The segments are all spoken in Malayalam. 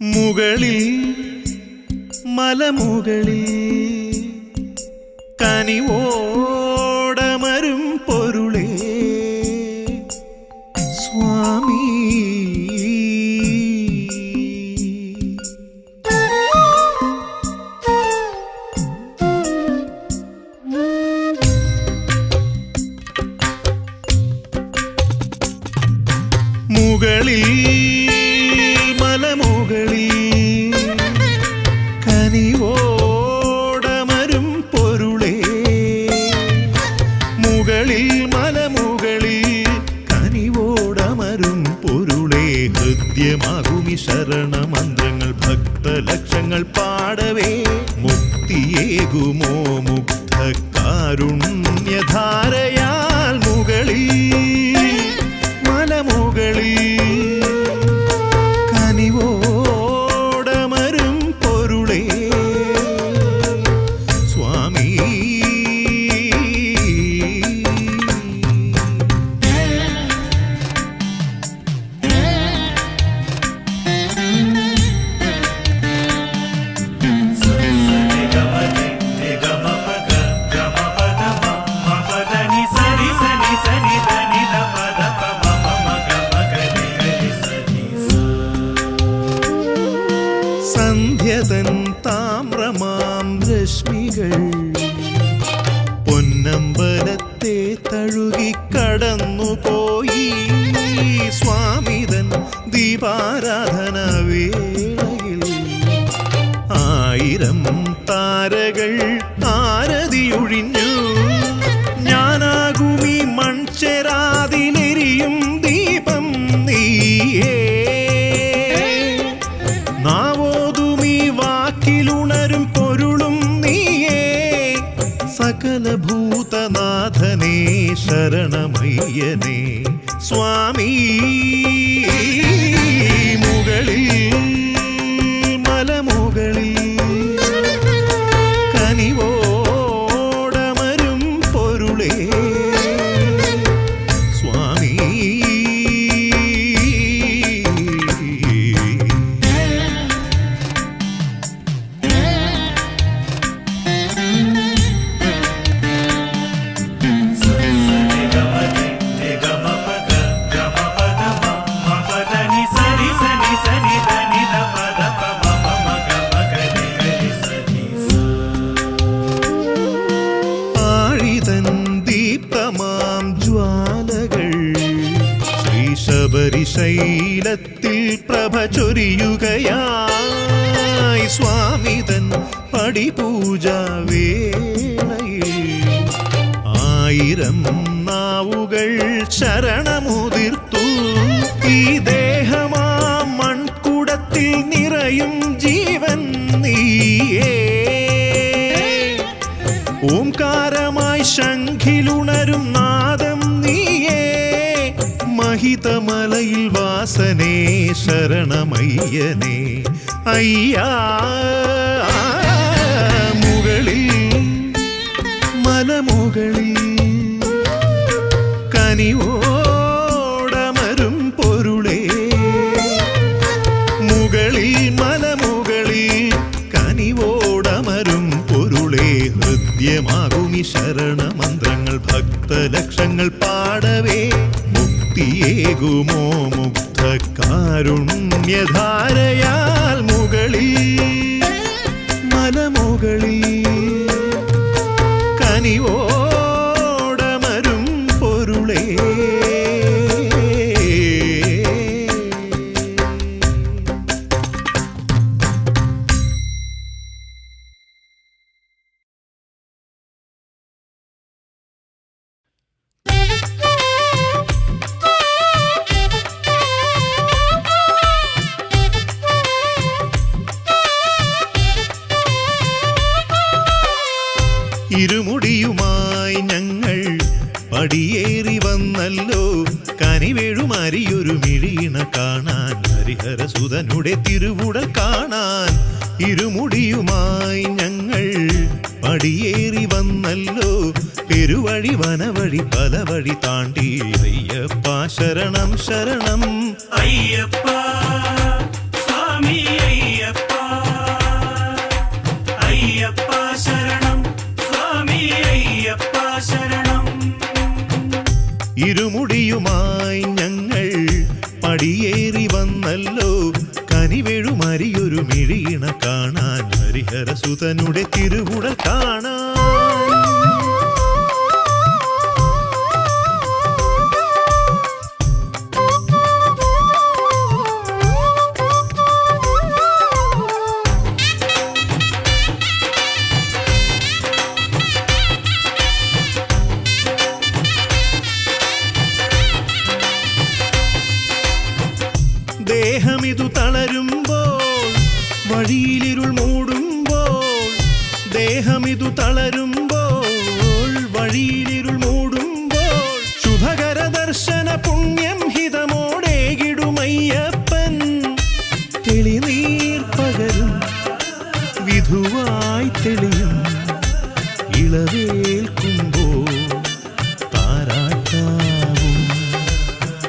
മുകളിൽ മലമുകളിൽ കനിവോടമരും പൊരുളേ സ്വാമി. മുകളിൽ മലമുകളിൽ കനിവോടമരും പൊരുളേ, മുകളിൽ മലമുകളിൽ കനിവോടമരും പൊരുളേ. ഹൃദ്യമാകുമി ശരണമന്ത്രങ്ങൾ ഭക്തലക്ഷങ്ങൾ പാടവേ, മുക്തിയേകുമോ മുഗ്ധ കാരുണ്യധാരയാൽ. മുകളിൽ മലമുകളിൽ കനിവോടമരും പൊരുളേ സ്വാമി. സന്ധ്യതൻ താമ്രമാം രശ്മികൾ പൊന്നമ്പലത്തെ തഴുകിക്കടന്നുപോയി. സ്വാമിതൻ ദീപാരാധന വേളയിൽ ആയിരം താരകൾ ആരതിയൊഴിഞ്ഞു. ഞാനാകുമീ മൺചെരാതിലെരിയും ദീപം നീയേ, ുണരും പൊരുളും നീയേ. സകലഭൂതനാഥനേ ശരണമയ്യനേ സ്വാമി. മുകളിൽ മലമുകളിൽ കനിവോടമരും പൊരുളേ സ്വാമി. ദീപ്തമാം ജ്വാലകൾ ശ്രീശബരിശൈലത്തിൽ പ്രഭ ചൊരിയുകയായി. സ്വാമിതൻ പടിപൂജാ വേളയിൽ ആയിരം നാവുകൾ ശരണമുതിർത്തു. ഈ ദേഹമാം മൺകുടത്തിൽ നിറയും ജീവൻ നീയേ, ഓംകാരമായി ശംഖിലുണരും നാദം നീയേ. മഹിതമലയിൽ വാസനേ ശരണമയ്യനേ അയ്യാ. മുകളിൽ മലമുകളിൽ കനിവോടമരും പൊരുളേ, മുകളിൽ മലമുകളിൽ കനിവോടമരും പൊരുളേ. ഹൃദ്യമാകുമി ശരണമന്ത്രങ്ങൾ ഭക്തലക്ഷങ്ങൾ പാടവേ, മുക്തിയേകുമോ മുഗ്ധ കാരുണ്യധാരയാൽ. മുകളിൽ മലമുകളിൽ കനിവോടമരും പൊരുളേ. ഇരുമുടിയുമായി ഞങ്ങൾ പടിയേറി വന്നല്ലോ, കനിവേഴുമാരിയൊരു മിഴീണ കാണാൻ, ഹരിഹരസുതനുടെ തിരുവുടൽ കാണാൻ. ഇരുമുടിയുമായി ഞങ്ങൾ പടിയേറി വന്നല്ലോ, പെരുവഴി വനവഴി പല വഴി താണ്ടി. അയ്യപ്പ ശരണം ശരണം അയ്യപ്പ സ്വാമി. കനിവേഴുമരിയൊരു മിഴിയിണ കാണാൻ ഹരിഹരസുതനുടെ തിരുവുടൽ കാണാൻ ദേഹമിതു തളരുമ്പോൾ വഴിയിലിരുൾ മൂടുമ്പോൾ ദേഹമിതു തളരുമ്പോൾ വഴിയിലിരുൾ മൂടുമ്പോൾ ശുഭകര ദർശന പുണ്യം ഹിതമോടേകിടുമയ്യപ്പൻ തെളിനീർ പകരും വിധുവായി തെളിയും ഇളവേൽക്കുമ്പോൾ താരാട്ടാവും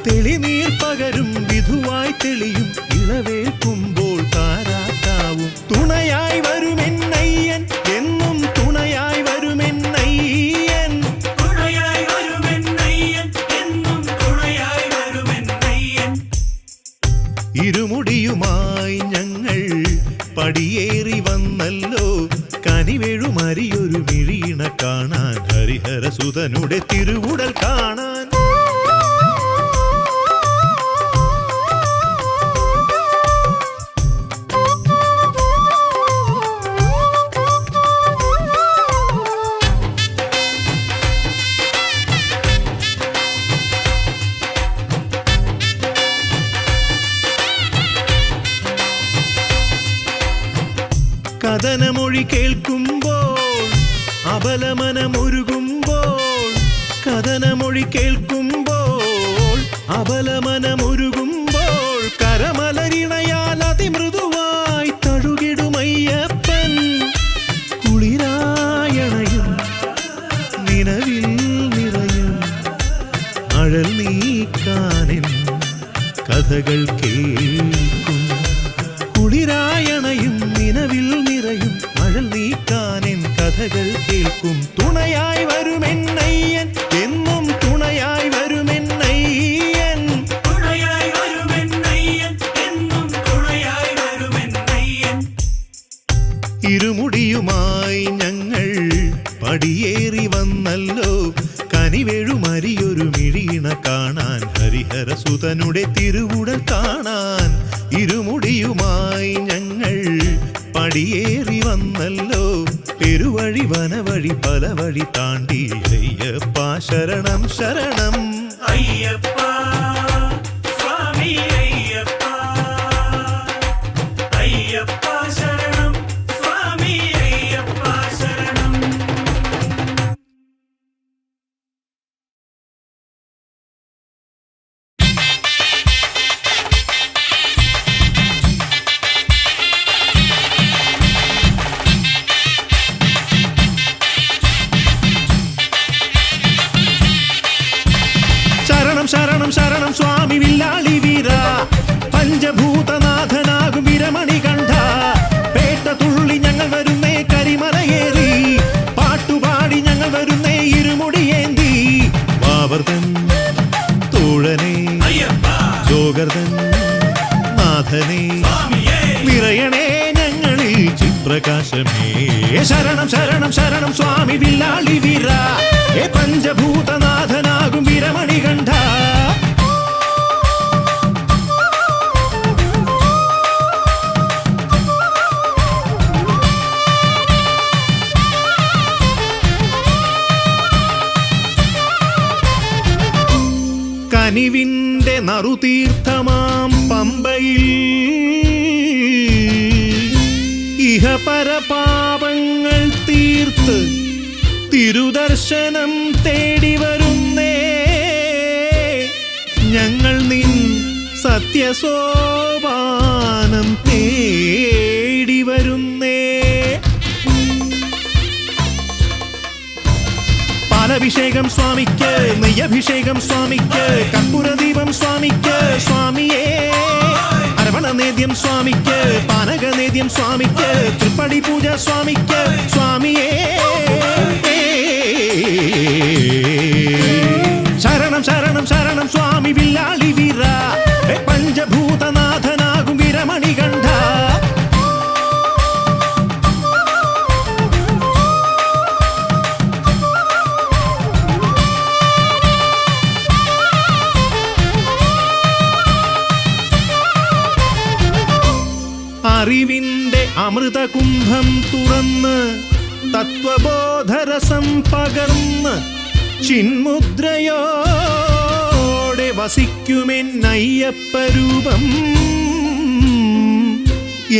തെളിനീർ പകരും വിധുവായി തെളിയും ഇളവേൽക്കുമ്പോൾ താരാട്ടാവും തുണയായി വരുമെന്നയ്യൻ എന്നും തുണയായി വരുമെന്നയ്യൻ തുണയായി വരുമെന്നയ്യൻ എന്നും തുണയായി വരുമെന്നയ്യൻ ഇരുമുടിയുമായി ഞങ്ങൾ പടിയേറി വന്നല്ലോ കനിവേഴുമരിയൊരു മിഴിയിണ കാണാൻ ഹരിഹരസുതനുടെ തിരുവുടൽ കാണാൻ കഥനമൊഴി കേൾക്കുമ്പോൾ അബലമനമൊരുകുമ്പോൾ കഥനമൊഴി കേൾക്കുമ്പോൾ അബലമനമൊരുകുമ്പോൾ കരമലരിണയാൽ അതിമൃദുവായി തഴുകിടുമയ്യപ്പൻ കുളിരായണയും നിലവിൽ നിറയും അഴൽ നീക്കാനിൻ കഥകൾ കേൾക്കും കുളിരായണയും നിലവിൽ നിറയും അഴൽ നീക്കാനിൻ കഥകൾ കേൾക്കും തുണയായി വരുമെന്നയ്യൻ എന്നും തുണയായി വരുമെന്നയ്യൻ തുണയായി വരുമെന്നയ്യൻ എന്നും തുണയായി വരുമെന്നയ്യൻ ഇരുമുടിയുമായി ഞങ്ങൾ പടിയേറി വന്നല്ലോ കനിവേഴുമരിയൊരു മിഴിയിണ കാണാൻ ഹരിഹരസുതനുടെ തിരുവുടൽ കാണാൻ ഇരുമുടിയുമായി ഞങ്ങൾ പടിയേറി വന്നല്ലോ പെരുവഴി വനവഴി പല വഴി താണ്ടി അയ്യപ്പ ശരണം ശരണം അയ്യപ്പ സ്വാമി അയ്യപ്പ അയ്യപ്പ ശരണം സ്വാമി അയ്യപ്പ ശരണം ശരണം ശരണം സ്വാമി വില്ലാളി വീര പഞ്ചഭൂതനാഥനാകും വിരമണി കണ്ഠ പേട്ട തുള്ളി ഞങ്ങൾ വരുന്നേ കരിമലയേറി പാട്ടുപാടി ഞങ്ങൾ വരുന്നേ ഇരുമുടിയേന്തി വാവർതൻ തോഴനെ ജോഗർതൻ നാഥനെ നിറയണേ ഞങ്ങളിൽ ചിത്രകാശമേ ശരണം ശരണം ശരണം സ്വാമി വില്ലാളി വീര പഞ്ചഭൂതനാഥനാകും വിരമണി കണ്ഠ കനിവിന്റെ നറുതീർത്ഥമാം പമ്പയിൽ ഇഹപരപാപങ്ങൾ തീർത്ത് തിരുദർശനം തേടി വരുന്നേ ഞങ്ങൾ നിൻ സത്യസോപാനം തേടി വരുന്നേ പാലഭിഷേകം സ്വാമിക്ക് നെയ്യഭിഷേകം സ്വാമിക്ക് കർപ്പൂരദീപം സ്വാമിക്ക് സ്വാമിയേ അരവണനേദ്യം സ്വാമിക്ക് പാനകനേദ്യം സ്വാമിക്ക് തൃപ്പടി പൂജ സ്വാമിക്ക് സ്വാമിയേ ശരണം ശരണം ശരണം സ്വാമി വില്ലാളി വീര പഞ്ചഭൂതനാഥനാകും വിരമണികൾ അറിവിന്റെ അമൃതകുംഭം തുറന്ന് തത്വബോധരസം പകർന്ന് ചിന്മുദ്രയോടെ വസിക്കുമെന്നയ്യപ്പരൂപം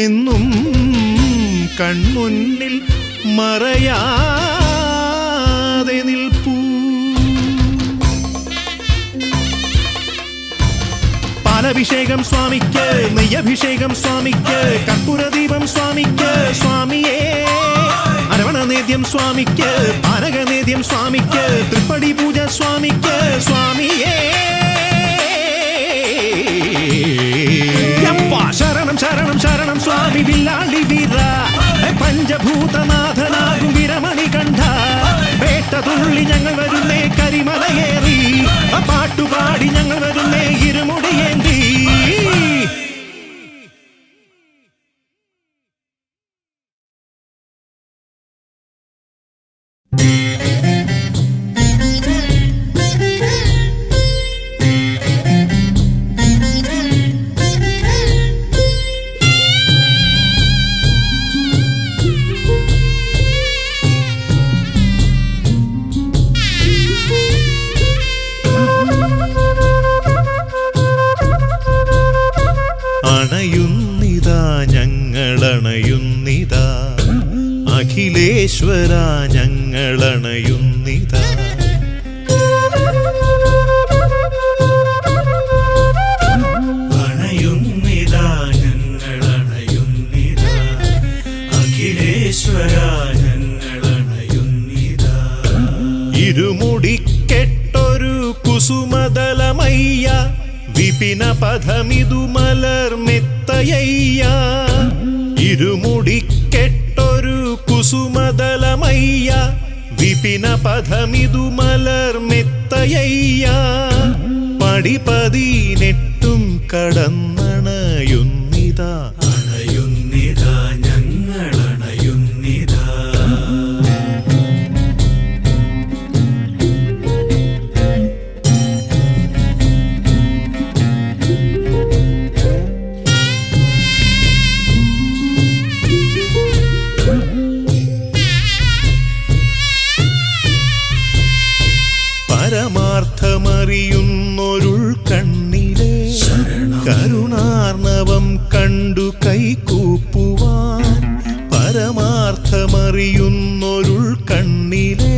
എന്നും കൺമുന്നിൽ മറയാതെ നിൽപ്പൂ. പാലഭിഷേകം സ്വാമിക്ക്, നെയ്യഭിഷേകം സ്വാമിക്ക്, കർപ്പൂരദീപം സ്വാമിക്ക് സ്വാമിയേ. അരവണനേദ്യം സ്വാമിക്ക്, പാനകനേദ്യം സ്വാമിക്ക്, തൃപ്പടി പൂജ സ്വാമിക്ക് സ്വാമിയേ. ശരണം ശരണം ശരണം സ്വാമി വില്ലാളി വീര, പഞ്ചഭൂതനാഥനാകും വിരമണി കണ്ഠ. വേട്ട തുള്ളി ഞങ്ങൾ വരുന്നേ കരിമലയേറി, പാട്ടുപാടി ഞങ്ങൾ വരുന്നേ ഇരുമുടിയേന്തി. അണയുന്നിതാ ഞങ്ങളണയുന്നിതാ, അഖിലേശ്വര ഞങ്ങളണയുന്നിതാ. അണയുന്നിതാ ഞങ്ങളണയുന്നിതാ, അഖിലേശ്വര ഞങ്ങളണയുന്നിതാ. ഇരുമുടിക്കെട്ടൊരു കുസുമദലമയ്യ, വിപിന പഥമിതു മലർമെത്തയ്യ. ഇരുമുടിക്കെട്ടൊരു കുസുമദലമയ്യ, വിപിന പഥമിതു മലർമെത്തയ്യ. പടിപതിനെട്ടും കടന്നണയുന്നിതാ, അണയുന്നിതാ ഞങ്ങളണയുന്നിതാ. പരമാർത്ഥമറിയുന്നൊരുൾ കണ്ണിലെ കരുണാർണവം കണ്ടു കൈകൂപ്പുവാൻ. പരമാർത്ഥമറിയുന്നൊരുൾ കണ്ണിലെ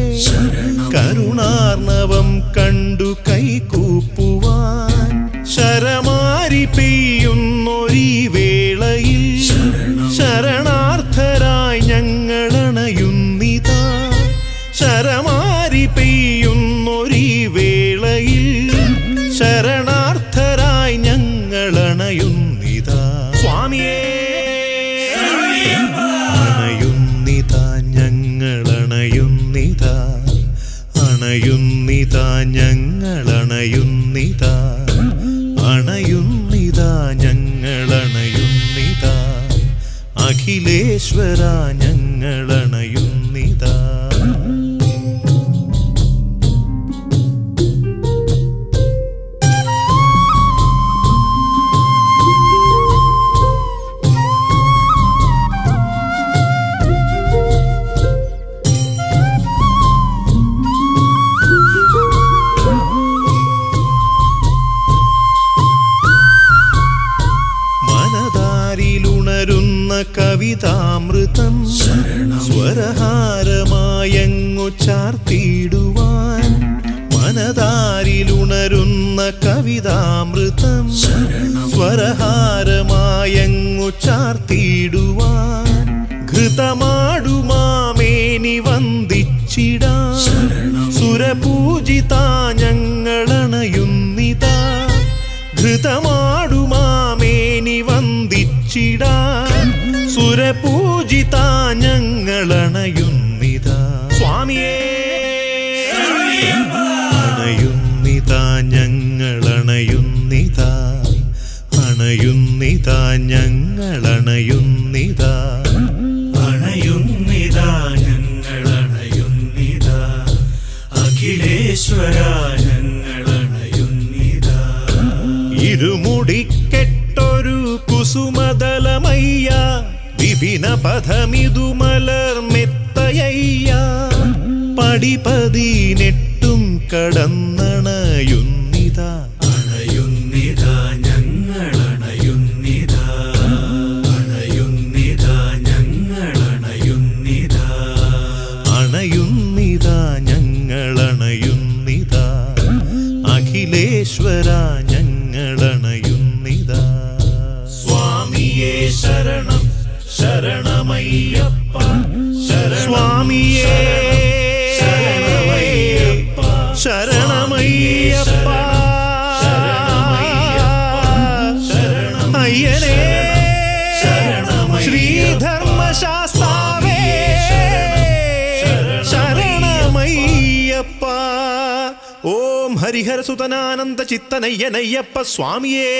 കരുണാർണവം കണ്ടു കൈകൂപ്പുവാൻ. ശരമാരി പെയ്യുന്നൊരീ വേളയിൽ ശരണാർത്ഥരായി ഞങ്ങളണയുന്നിതാ. ശരമാരി പെയ്യുന്നൊരീ വേളയിൽ ശരണാർത്ഥരായി ഞങ്ങളണയുന്നിതാ സ്വാമിയേ. അണയുന്നിതാ ഞങ്ങളണയുന്നിതാ, അണയുന്നിതാ ഞങ്ങളണയുന്നിതാ, അണയുന്നിതാ ഞങ്ങളണയുന്നിതാ, അഖിലേശ്വര ഞങ്ങളണയുന്നിതാ. മനതാരിലുണരുന്ന കവിതാമൃതം സ്വരഹാരമായങ്ങു ചാർത്തിടുവാൻ. മനതാരിലുണരുന്ന കവിതാമൃതം സ്വരഹാരമായങ്ങു ചാർത്തിടുവാൻ. ഘൃതമാടുമാമേനി വന്ദിച്ചിടാൻ സുരപൂജിതാ ഞങ്ങളണയുന്നിതാ. ഘൃതമാടുമാമേനി വന്ദിച്ചിടാൻ സുരപൂജിതാ ഞങ്ങളണയുന്നിതാ സ്വാമിയേ. അണയുന്നിതാ ഞങ്ങളണയുന്നിതാ, അണയുന്നിതാ ഞങ്ങളണയുന്നിതാ, അണയുന്നിതാ ഞങ്ങളണയുന്നിതാ, അഖിലേശ്വര ഞങ്ങളണയുന്നിതാ. ഇരുമുടിക്കെട്ടൊരു കുസുമദല ശരണമയ്യ വിപിന പഥമിതു മലർമെത്തയ്യ പടിപതിനെട്ടും കടന്നണയുന്നിതാ അണയുന്നിതാ ഞങ്ങളണയുന്നിതാ അണയുന്നിതാ ഞങ്ങളണയുന്നിതാ അണയുന്നിതാ ഞങ്ങളണയുന്നിതാ അഖിലേശ്വര ഞങ്ങളണയുന്നിതാ സ്വാമിയേ ശരണം ശരണമയ്യപ്പ സ്വാമിയേ ശരണമയ്യപ്പ അയ്യനേ ശ്രീധർമ്മശാസ്താവേ ശരണമയ്യപ്പ ഓം ഹരിഹര സുതനാനന്ദ ചിത്തനയ്യനയ്യപ്പ സ്വാമിയേ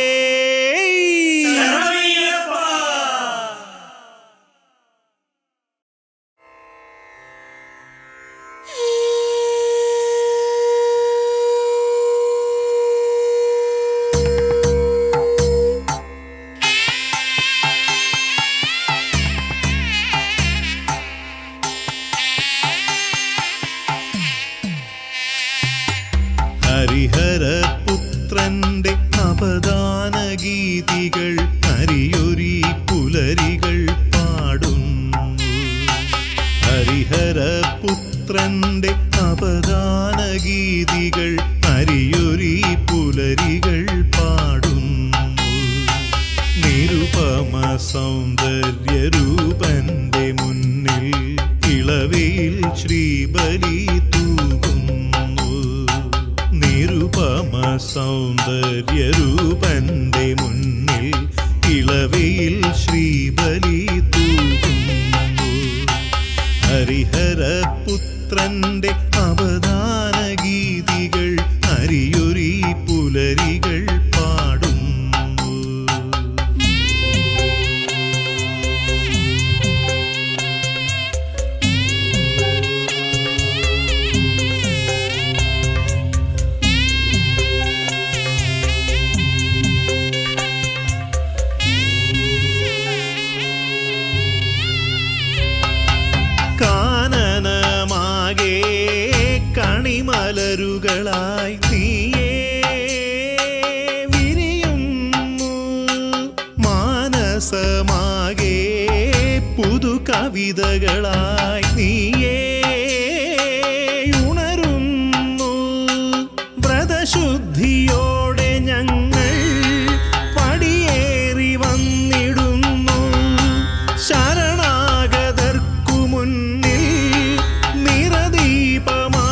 ഹരിഹരപുത്രന്റെ അപദാന ഗീതികൾ ഹരിയൊരി പുലരികൾ പാടുന്നു ഹരിഹരപുത്രന്റെ അപദാന ഗീതികൾ ഹരിയൊരി പുലരികൾ പാടുന്നു നിരുപമ സൗന്ദര്യരൂപന്റെ മുന്നിൽ ഇളവയിൽ ശ്രീബലി നിരുപമ സൗന്ദര്യരൂപന്റെ മുന്നിൽ ഇളവയിൽ ശ്രീബലി തൂകുന്നു ഹരിഹരപുത്രന്റെ അപദാന ഗീതികൾ ഹരിയൊരി പുലരികൾ പാടുന്നു മലരുകളായി നീയേ വിരിയുന്നു മാനസമാകെ പുതു കവിതകളായി നീയേ ഉണരുന്നു വ്രതശുദ്ധിയോടെ ഞങ്ങൾ പടിയേറി വന്നിടുന്നു ശരണാഗതർക്കു മുന്നിൽ നിറദീപമാ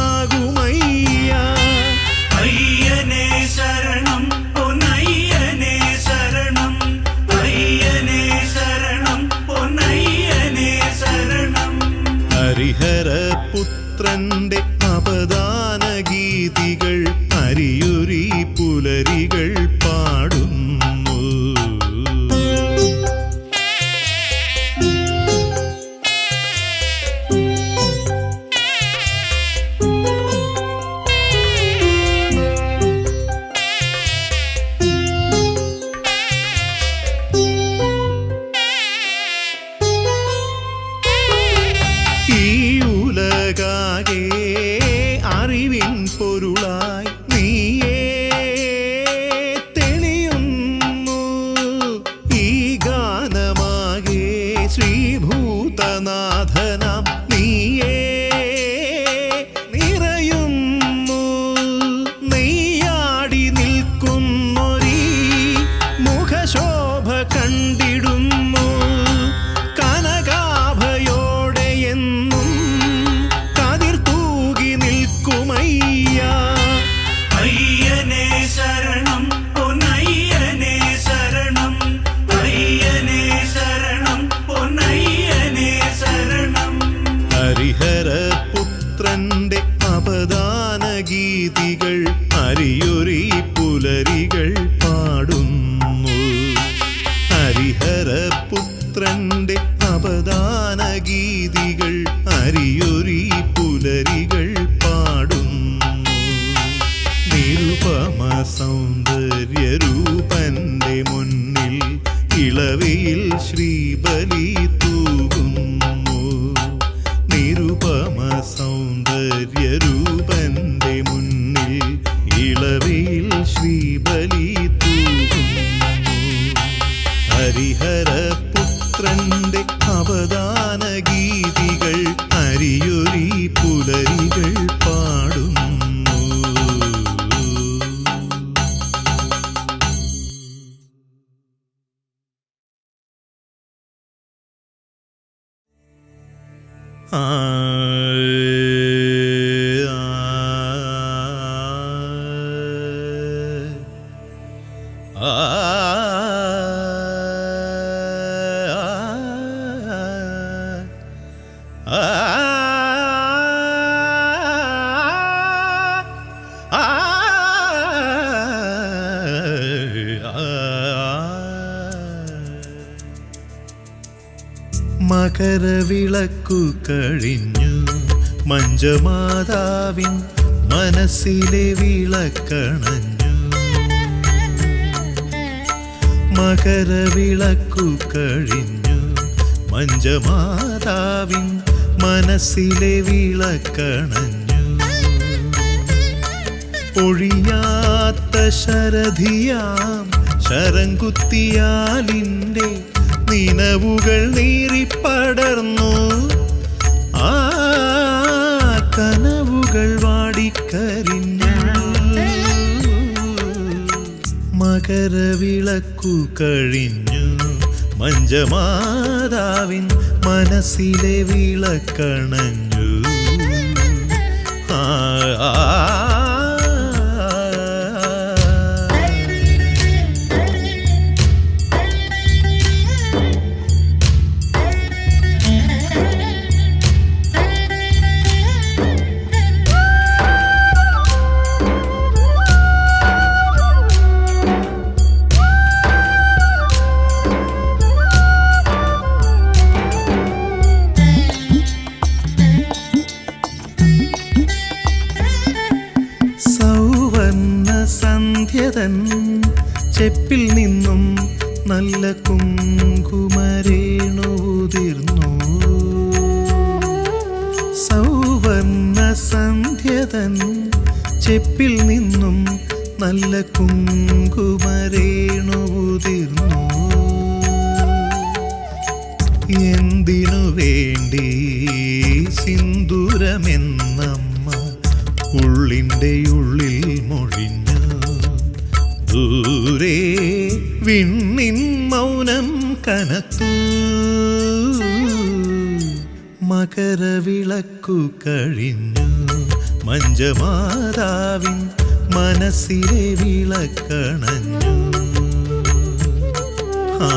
ഹരിഹരപുത്രന്റെ അപദാന ഗീതികൾ ഹരിയൊരി പുലരികൾ പാടുന്നു അറിവിൻ പൊരുളായി നീയേ തെളിയുന്നു ഈ ഗാനമാകെ ശ്രീഭൂതനാഥനാം നീയേ നിറയുന്നു നെയ്യാടി നിൽക്കുന്നൊരീ മുഖശോഭ കണ്ടിടുന്നു കനകാഭയോടെ എന്നും അയ്യനേ ശരണം പൊന്നയ്യനേ ശരണം അയ്യനേ ശരണം പൊന്നയ്യനേ ശരണം ഹരിഹര ശ്രീബലി തൂകുന്നു. നിരുപമ സൗന്ദര്യരൂപന്റെ മുന്നിൽ ഇളവയിൽ ശ്രീബലി തൂകുന്നു. ഹരിഹരപുത്രന്റെ അവദാന ഗീതികൾ അരിയൊരി പുലരികൾ പാടുന്നു. ആ മകരവിളക്കു കഴിഞ്ഞു മഞ്ജമാതാവിൻ മനസ്സിലെ വിളക്കണഞ്ഞു. മകരവിളക്കു കഴിഞ്ഞു മഞ്ജമാതാവിൻ മനസ്സിലെ വിളക്കണഞ്ഞു. ഒഴിയാത്ത ശരധിയാം ശരംകുത്തിയാലിൻ്റെ നിനവുകൾ നീറിപ്പടർന്നു. ആ കനവുകൾ വാടിക്കരിഞ്ഞു. മകരവിളക്കു കഴിഞ്ഞു മഞ്ജമാതാവിൻ മനസ്സിലെ വിളക്കണഞ്ഞു. ആ സന്ധ്യതൻ ചെപ്പിൽ നിന്നും നല്ല കുങ്കുമരേണുതിർന്നു. സൗവർണ്ണ സന്ധ്യതൻ ചെപ്പിൽ നിന്നും നല്ല കുങ്കുമരേണുതിർന്നു. എന്തിനു വേണ്ടി സിന്ദൂരമെന്നമ്മ ഉള്ളിൻ്റെ ഉള്ളിൽ മൊഴിഞ്ഞു. ദൂരെ വിണ്ണിൻ മൗനം കനത്തു. മകരവിളക്കു കഴിഞ്ഞു മഞ്ജമാതാവിൻ മനസ്സിലെ വിളക്കണഞ്ഞു. ആ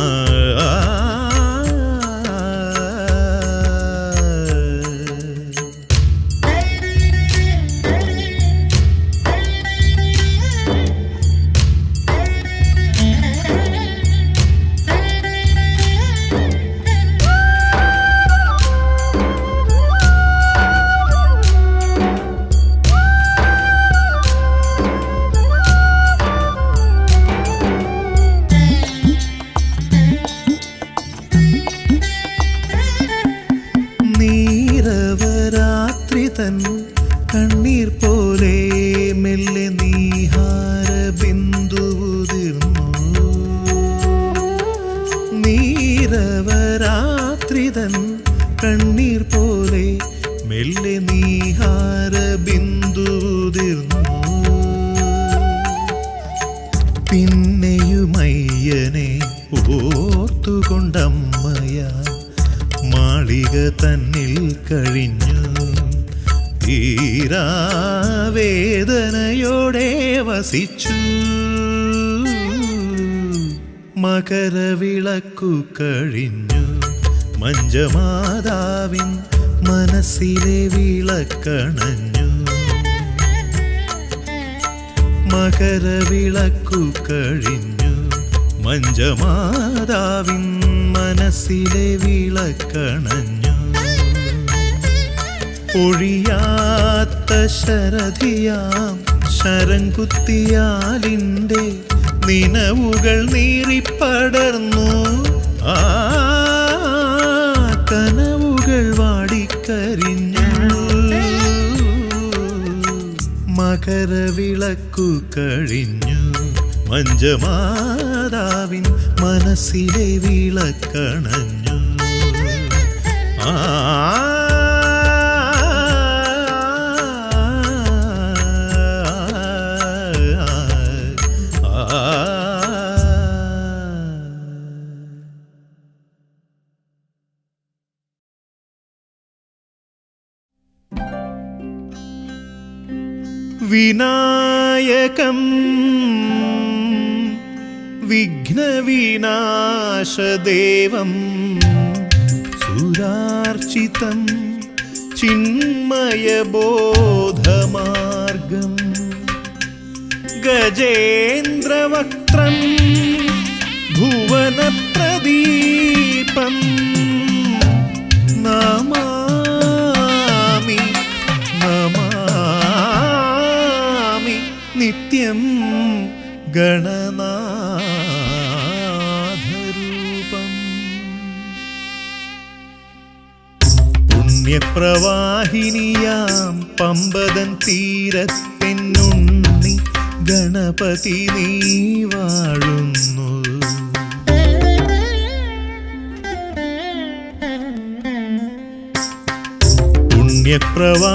കണ്ണീർ പോലെ മെല്ലെ നീഹാര ബിന്ദുവുതിർന്നു. നീരവരാത്രിതൻ കണ്ണീർ പോലെ മെല്ലെ നീഹാര ബിന്ദുവുതിർന്നു. പിന്നെയുമയ്യനെ ഓർത്തുകൊണ്ടമ്മയ മാളിക തന്നിൽ കഴിഞ്ഞു. തീരാവേദനയോടെ വസിച്ചു. മകരവിളക്കു കഴിഞ്ഞു മഞ്ജമാതാവിൻ മനസ്സിലെ വിളക്കണഞ്ഞു. മകരവിളക്കു കഴിഞ്ഞു മഞ്ജമാതാവിൻ മനസ്സിലെ വിളക്കണഞ്ഞു. ഒഴിയാത്ത ശരധിയാം ശരംകുത്തിയാലിൻ്റെ നിനവുകൾ നീറിപ്പടർന്നു. ആ വിളക്കരിഞ്ഞു മകരവിളക്കു കഴിഞ്ഞു മഞ്ജമാതാവിൻ മനസ്സിലെ വിളക്കണഞ്ഞു ആ വിനായകം വിഘ്നവിനാശദേവം സുരാർച്ചിതം ചിന്മയബോധമാർഗം ഗജേന്ദ്രവക്ത്രം ഭുവനപ്രദീപം നമാമി നമാമി നിത്യം ഗണനാഥരൂപം പുണ്യപ്രവാഹിനിയാം പമ്പതൻ തീരത്തെന്നുണ്ണി ഗണപതി നീ വാഴുന്നു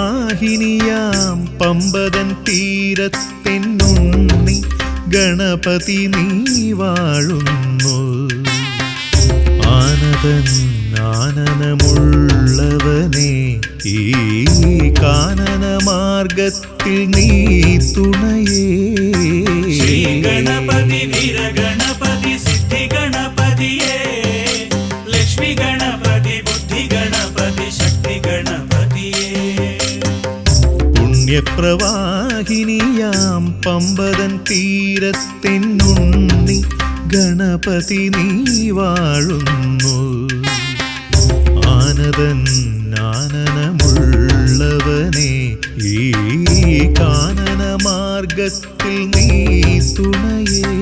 പുണ്യപ്രവാഹിനിയാം പമ്പതൻ തീരത്തെന്നുണ്ണി ഗണപതി നീ വാഴുന്നു ആനന്ദൻ ആനനമുള്ളവനെ ഈ കാനനമാർഗത്തിൽ നീ തുണയേ ശ്രീ ഗണപതി വീരഗണപതി സിദ്ധി ഗണപതിയേ ലക്ഷ്മി ഗണപതി ബുദ്ധി ഗണപതി ശക്തി ഗണപതിയേ പുണ്യപ്രവാഹിനിയാം പമ്പതൻ തീരത്തെന്നുണ്ണി ഗണപതി നീ വാഴുന്നു ആനന്ദൻ ആനനമുള്ളവനെ ഈ കാനനമാർഗത്തിൽ നീ തുണയേ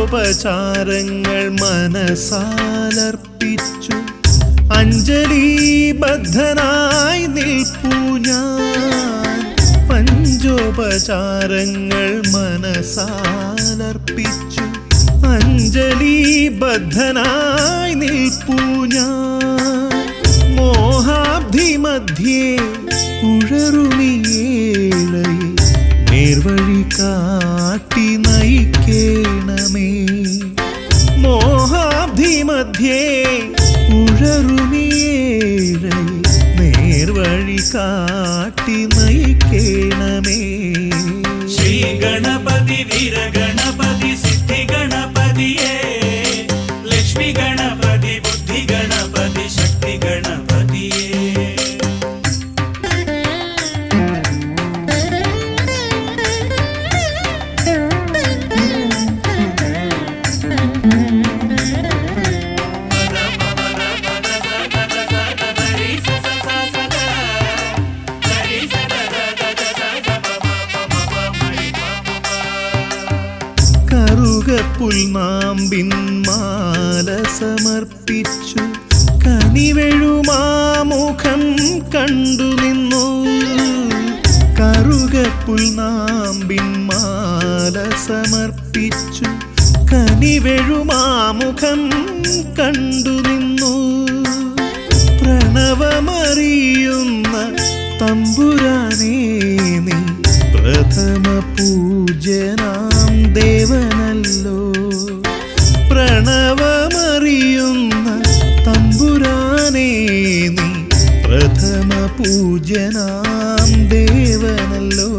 പഞ്ചോപചാരങ്ങൾ മനസാലർപ്പിച്ചു അഞ്ജലിബദ്ധനായി നിൽപ്പൂ ഞാൻ പഞ്ചോപചാരങ്ങൾ മനസാലർപ്പിച്ചു അഞ്ജലിബദ്ധനായി നിൽപ്പൂ ഞാൻ മോഹാബ്ധി മധ്യേ ഉഴറുമിയേളയെ നേർവഴി കാട്ടി നയിക്കേണമേ മോഹാബ്ധി മധ്യേ ഉഴറുമിയേളയെ നേർവഴി കാട്ടി നയിക്കേണമേ ശ്രീ ഗണപതി വീരഗണപതി സിദ്ധി ഗണപതിയേ ലക്ഷ്മി ഗണപതി ബുദ്ധി ഗണപതി ശക്തി ഗണപതിയേ പുൽനാമ്പിൻ മാല സമർപ്പിച്ചു കനിവെഴുമാമുഖം കണ്ടു നിന്നു കറുകപ്പുൽനാമ്പിൻ മാല സമർപ്പിച്ചു കനിവെഴുമാമുഖം കണ്ടു നിന്നു പ്രണവമറിയുന്ന തമ്പുരാനേ നീ പ്രഥമ പൂജ്യനാം ദേവനല്ലോ പ്രണവമറിയുന്ന തമ്പുരാനേ നീ പ്രഥമ പൂജ്യനാം ദേവനല്ലോ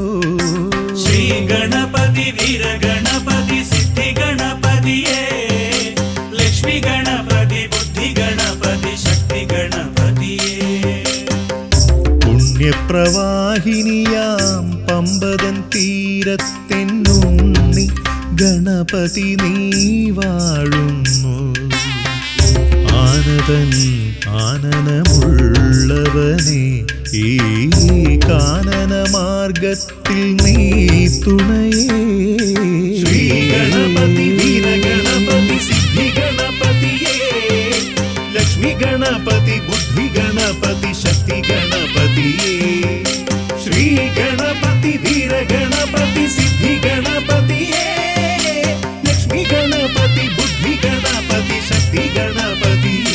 ശ്രീ ഗണപതി വീരഗണപതി സിദ്ധി ഗണപതിയേ ലക്ഷ്മി ഗണപതി ബുദ്ധി ഗണപതി ശക്തി ഗണപതിയേ പുണ്യപ്രവാഹിനിയാം പമ്പതൻ തീരത്തെന്നുണ്ണി ഗണപതി നീ വാഴുന്നു ആനന്ദൻ ആനനമുള്ള ഉള്ളവനെ ഈ കാനന മാർഗത്തിൽ നീ തുണയേ. ശ്രീ ഗണപതി വീരഗണപതി സിദ്ധി ഗണപതിയേ, ലക്ഷ്മി ഗണപതി ബുദ്ധി ഗണപതി ശക്തി ഗണപതിയേ. ശ്രീ ഗണപതി വീരഗണപതി സിദ്ധി ഗണപതിയേ, ലക്ഷ്മി ഗണപതി ബുദ്ധി ഗണപതി ശക്തി ഗണപതിയേ.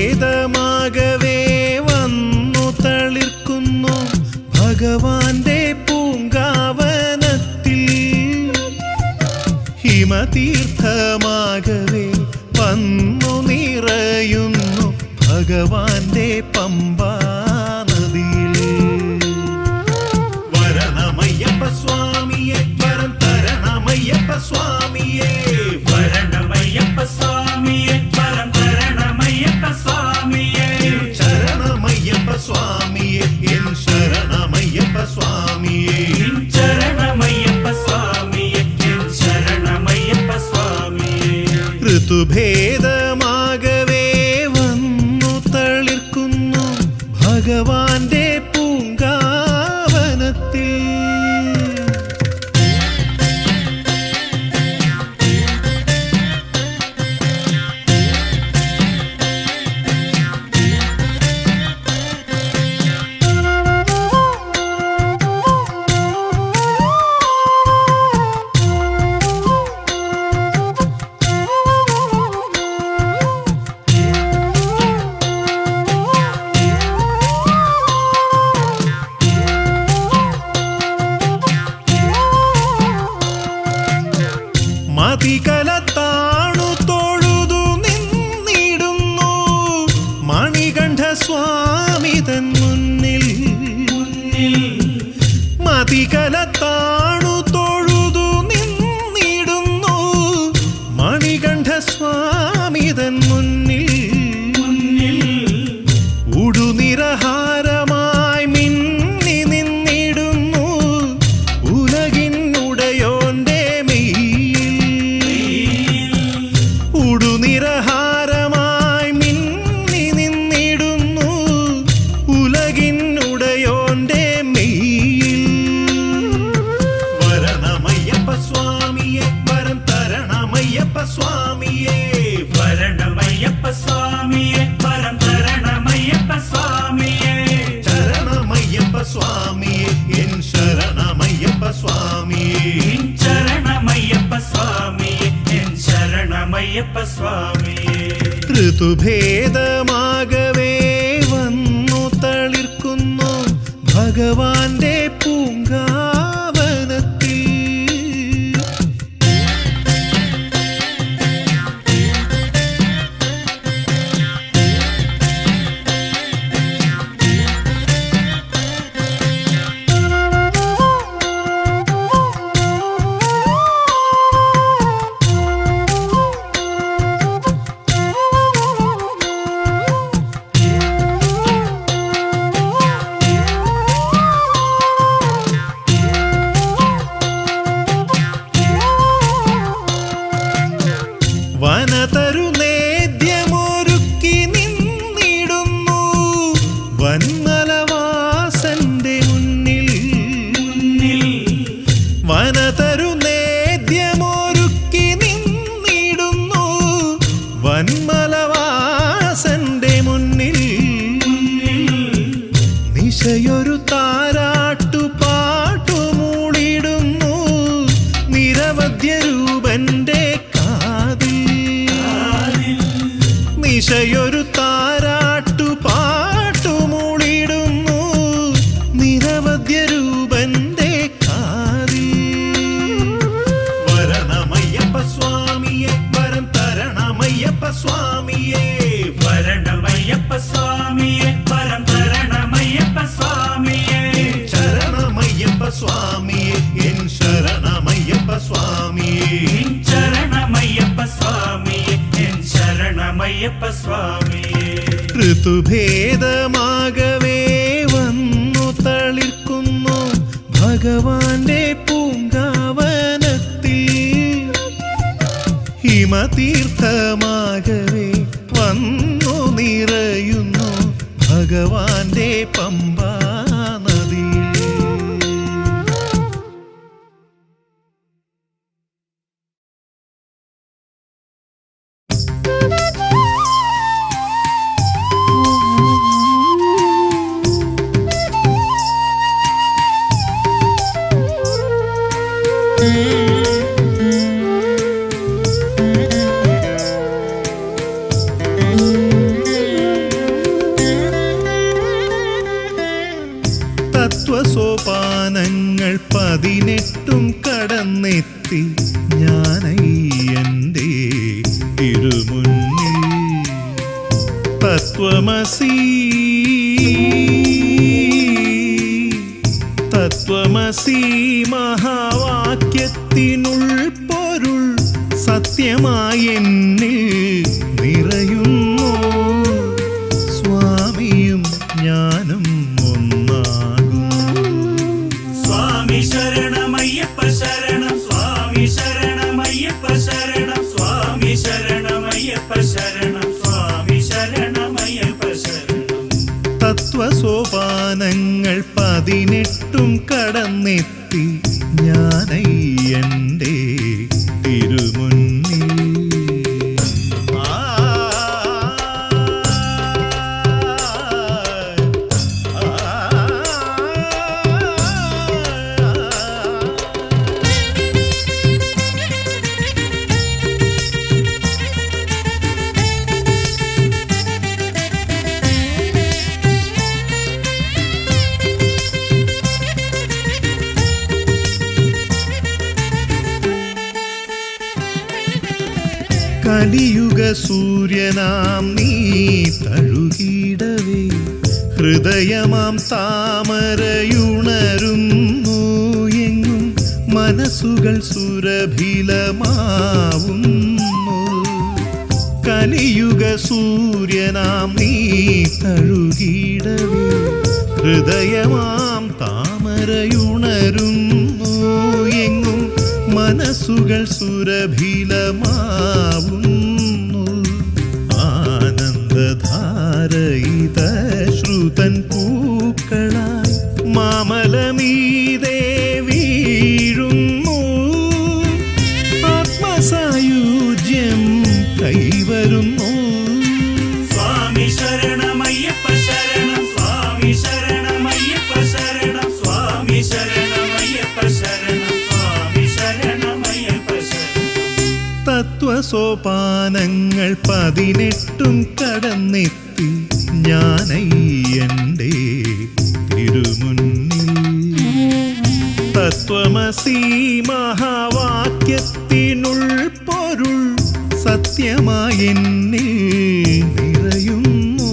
ഋതുഭേദമാകവേ വന്നു തളിർക്കുന്നു ഭഗവാന്റെ പൂങ്കാവനത്തിൽ. ഹിമതീർത്ഥമാകവേ വന്നു നിറയുന്നു ഭഗവാന്റെ പമ്പാ നദിയിൽ. വരണമയ്യപ്പ സ്വാമിയെ വരം തരണമയ്യപ്പ സ്വാമിയെ, വരണമയ്യപ്പ സ്വാമിയെ വരം തരണമയ്യപ്പ സ്വാമിയെ. ശരണമയ്യപ്പ സ്വാമിയെ എൻ ശരണമയ്യപ്പ സ്വാമിയെ, ശരണമയ്യപ്പ സ്വാമിയെ എൻ ശരണമയ്യപ്പ സ്വാമിയെ. ഋതുഭേദമാകവേ വന്നു തളിർക്കുന്നു ഭഗവാന്റെ പൂങ്കാവനത്തിൽ. മതികലത്താണു തൊഴുതു നിന്നിടുന്നു മണികണ്ഠസ്വാമി തൻ മുന്നിൽ. മതികലത്താണു തൊഴുതു നിന്നിടുന്നു മണികണ്ഠസ്വാമി തൻ മുന്നിൽ. ഉടുനിറഹാരമായി മിന്നി നിന്നിടുന്നു ഉലകിനുടയോന്റെ ഉടുനിറഹാരമായി മിന്നി നിന്നിടുന്നു ഉലകിനുടയോന്റെ മെയ്യിൽ. വരണമയ്യപ്പ സ്വാമിയെ വരം തരണമയ്യപ്പ സ്വാമിയെ, വരണമയ്യപ്പ സ്വാമിയെ വരം തരണമയ്യപ്പ സ്വാമിയെ. ശരണമയ്യപ്പ സ്വാമിയെ എൻ ശരണമയ്യപ്പ സ്വാമിയെ, ശരണമയ്യപ്പ സ്വാമിയെ എൻ ശരണമയ്യപ്പ സ്വാമിയെ. ഋതുഭേദമാകവേ വന്നു തളിർക്കുന്നു ഭഗവാന്റെ പൂങ്കാവനത്തിൽ. വനതരുനേദ്യമൊരുക്കി നിന്നിടുന്നു വന്മലവാസന്റെ മുന്നിൽ. വനതരുനേദ്യമൊരുക്കി നിന്നിടുന്നു വന്മലവാസന്റെ മുന്നിൽ. നിശയൊരു താരാട്ടു പാട്ടുമൂളിടുന്നു നിരവധ്യരൂപന്റെ കാതിൽ. നിശയൊരു താരാട്ടു പാട്ടുമൂളിടുന്നു നിരവധ്യരൂപന്റെ കാതിൽ. വരണമയ്യപ്പ സ്വാമിയെ വരം തരണമയ്യപ്പ സ്വാമിയെ, വരണമയ്യപ്പ സ്വാമിയെ വരം തരണ ഋതുഭേദമാകവേ വന്നു തളിർക്കുന്നു ഭഗവാന്റെ പൂങ്കാവനത്തിൽ. ഹിമതീർത്ഥമാകവേ വന്നു നിറയുന്നു ഭഗവാന്റെ പമ്പാ നദിയിൽ. തത്വസോപാനങ്ങൾ 18 കടന്നെത്തി ഞാനയ്യന്റെ തിരുമുന്നിൽ. തത്വമസി തത്വമസി മഹാവാക്യത്തിനുൾപ്പൊരുൾ സത്യമായി എന്നിൽ നിറയുന്നു. സ്വാമിയും ഞാനും സ്വാമി ശരണമയ്യപ്പ ശരണം, സ്വാമി ശരണമയ്യപ്പ ശരണം, സ്വാമി ശരണമയ്യപ്പ ശരണം, സ്വാമി ശരണമയ്യപ്പ ശരണം. തത്വസോപാനങ്ങൾ 18 കടന്നെത്തി ഞാനയ്യന്റെ തിരുമുന്നിൽ. കലിയുഗ സൂര്യനാം നീ തഴുകിടവേ ഹൃദയമാം താമരയുണരുന്നു. എങ്ങും മനസ്സുകൾ സുരഭിലമാവുന്നു. കലിയുഗ സൂര്യനാം നീ തഴുകിടവേ ഹൃദയമാം താമരയുണരുന്നു. എങ്ങും മനസ്സുകൾ സുരഭിലമാവുന്നു. ആനന്ദധാരയിത ശ്രുതൻ പൂക്കളായി മാമലമീതേ വീഴുന്നു. ആത്മസായുജ്യം കൈവരുന്നു. സ്വാമി ശരണമയ്യപ്പ ശരണം, സ്വാമി ശരണമയ്യപ്പ ശരണം, സ്വാമി ശരണമയ്യപ്പ ശരണം, സ്വാമി ശരണമയ്യപ്പ ശരണം. തത്വസോപാനങ്ങൾ 18 കടന്നെത്തി ഞാനയ്യന്റെ തിരുമുന്നിൽ. തത്വമസി മഹാവാക്യത്തിനുൾപ്പൊരുൾ സത്യമായി എന്നിൽ നിറയുന്നു.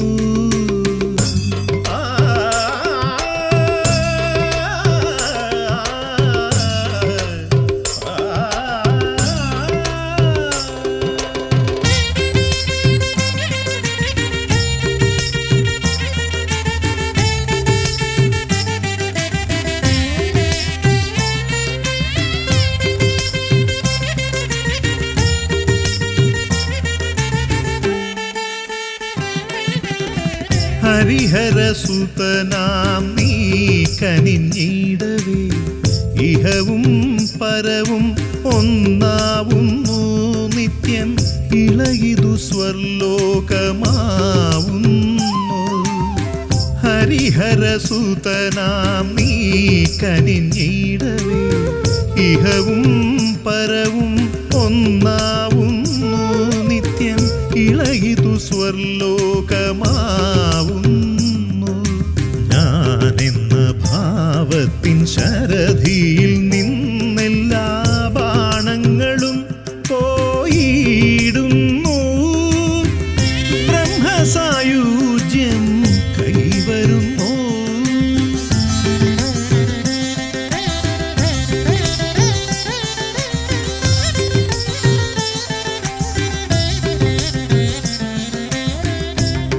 ഹരിഹരസുതനാം നീ കനിഞ്ഞിടവേ ഇഹവും പരവും ഒന്നാവുന്നു. നിത്യം ഇളകിതു സ്വർലോകമാവുന്നു. ഹരിഹരസുതനാം നീ കനിഞ്ഞിടവേ ഇഹവും പരവും ഒന്നാവുന്നു. നിത്യം ഇളകിതു സ്വർലോകമാവുന്നു. ഞാനെന്ന ഭാവത്തിൻ ശരധിയിൽ നിന്നെല്ലാ ബാണങ്ങളും പോയിടുന്നു. ബ്രഹ്മസായുജ്യം കൈവരുന്നു.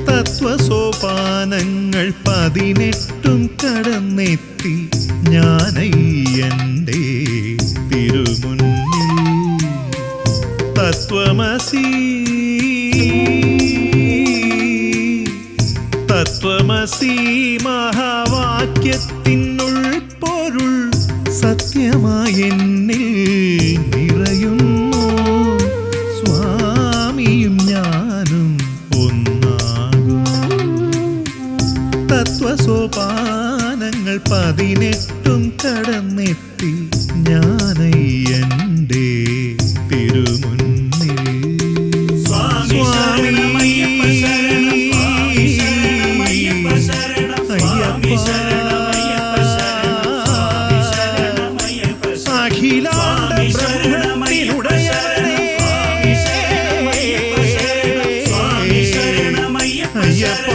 തത്വസോ സോപാനങ്ങൾ 18 കടന്നെത്തി ഞാനയ്യൻ്റെ തിരുമുന്നിൽ. തത്വമസി തത്വമസി മഹാവാക്യത്തിനുൾ പൊരുൾ സത്യമായി എന്നിൽ നിറയുന്നു. സ്വാമിയും ഞാനും ഒന്നാകും. തത്വസോപാനങ്ങൾ 18 കടന്നെത്തി ഞാനയ്യൻ്റെ തിരുമുന്നിൽ. സ്വാമി ശരണമയ്യപ്പ ശരണം സ്വാമി ശരണമയ്യപ്പ ശരണം സ്വാമി ശരണമയ്യപ്പ ശരണം സ്വാമി ശരണമയ്യപ്പ ശരണം അഖിലാണ്ട സ്വാമി ശരണമയ്യപ്പ ശരണം സ്വാമി ശരണമയ്യപ്പ ശരണം